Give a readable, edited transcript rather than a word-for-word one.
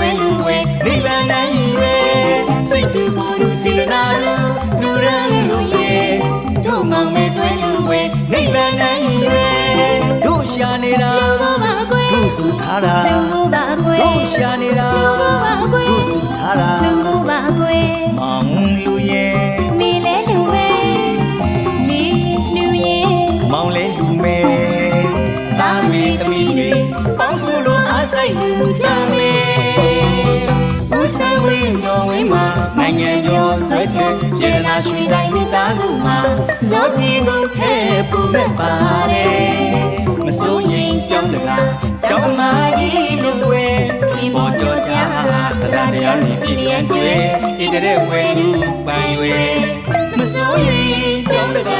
တွေ့လူဝဲနိဗ္ဗာန်နိုင်ရွယ်စိတ်တူကိုယ်လူစေတနာလူရန်လူရဲ့တို့မောင်မဲ့တွေ့လူဝဲနိဗ္ဗာန်နိုင်ရွယ်တို့ရှာနေတာတို့စုထားတာတို့ရှာနေတာတို့စုထားတာမောင်လူရဲ့မေလဲလူမဲမေလူရဲ့မောင်လဲလူမဲတာမီသမီးတွေပေါင်းစုလို့အားဆိုင်လူကြမယ်ဦးစံဝင်းတော်ဝင်းမှာနိုင်ငံကျော်ဆွဲချက်ရတနာရွှေတိုင်းမိသားစုမှာလောကီကိုထဲပူမဲ့ပါတယ်မစိုးရင်ကြောင်းတကားကြောင်းမကြီးလို့ဝဲဒီပေါ်ကြောကြတရားတရားနဲ့ပြည်ရန်ကျွေးဣတတဲ့ဝဲလူပိုင်ရွယ်မစိုးရင်ကြောင်းတကား